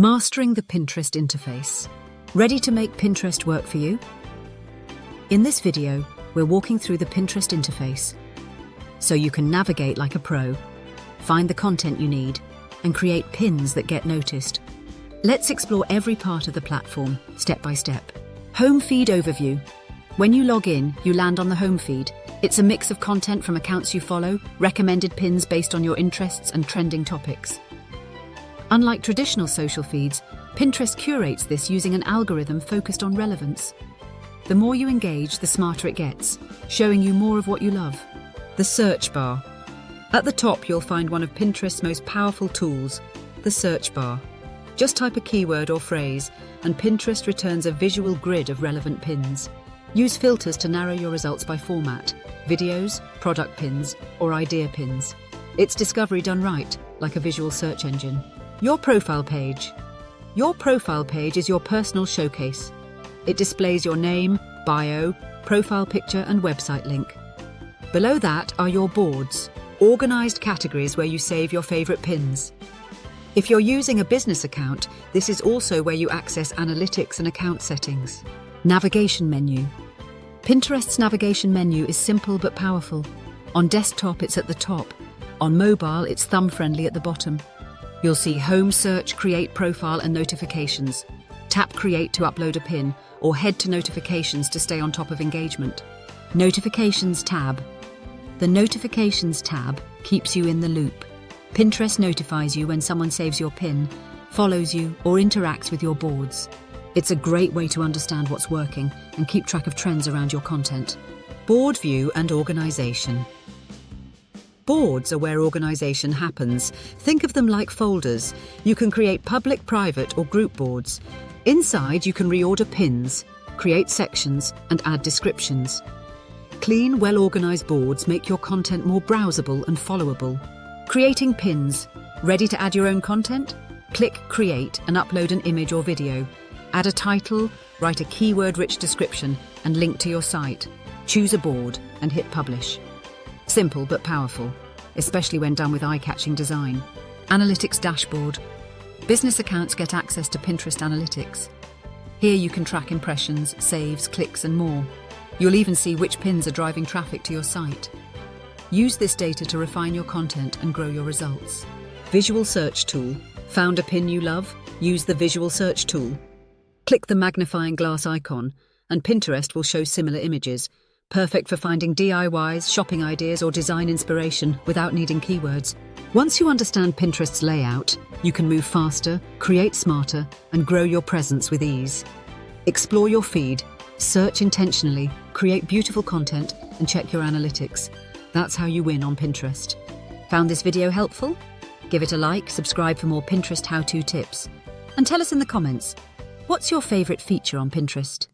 Mastering the Pinterest interface. Ready to make Pinterest work for you? In this video, we're walking through the Pinterest interface so you can navigate like a pro, find the content you need, and create pins that get noticed. Let's explore every part of the platform, step by step. Home feed overview. When you log in, you land on the home feed. It's a mix of content from accounts you follow, recommended pins based on your interests, and trending topics. Unlike traditional social feeds, Pinterest curates this using an algorithm focused on relevance. The more you engage, the smarter it gets, showing you more of what you love. The search bar. At the top, you'll find one of Pinterest's most powerful tools, the search bar. Just type a keyword or phrase, and Pinterest returns a visual grid of relevant pins. Use filters to narrow your results by format: videos, product pins, or idea pins. It's discovery done right, like a visual search engine. Your profile page. Your profile page is your personal showcase. It displays your name, bio, profile picture, and website link. Below that are your boards, organized categories where you save your favorite pins. If you're using a business account, this is also where you access analytics and account settings. Navigation menu. Pinterest's navigation menu is simple but powerful. On desktop, it's at the top. On mobile, it's thumb-friendly at the bottom. You'll see Home, Search, Create, Profile, and Notifications. Tap Create to upload a pin, or head to Notifications to stay on top of engagement. Notifications tab. The Notifications tab keeps you in the loop. Pinterest notifies you when someone saves your pin, follows you, or interacts with your boards. It's a great way to understand what's working and keep track of trends around your content. Board view and organization. Boards are where organization happens. Think of them like folders. You can create public, private, or group boards. Inside, you can reorder pins, create sections, and add descriptions. Clean, well-organized boards make your content more browsable and followable. Creating pins. Ready to add your own content? Click Create and upload an image or video. Add a title, write a keyword-rich description, and link to your site. Choose a board and hit Publish. Simple but powerful, especially when done with eye-catching design. Analytics dashboard. Business accounts get access to Pinterest Analytics. Here you can track impressions, saves, clicks, and more. You'll even see which pins are driving traffic to your site. Use this data to refine your content and grow your results. Visual search tool. Found a pin you love? Use the visual search tool. Click the magnifying glass icon, and Pinterest will show similar images, perfect for finding DIYs, shopping ideas, or design inspiration without needing keywords. Once you understand Pinterest's layout, you can move faster, create smarter, and grow your presence with ease. Explore your feed, search intentionally, create beautiful content, and check your analytics. That's how you win on Pinterest. Found this video helpful? Give it a like, subscribe for more Pinterest how-to tips, and tell us in the comments, what's your favorite feature on Pinterest?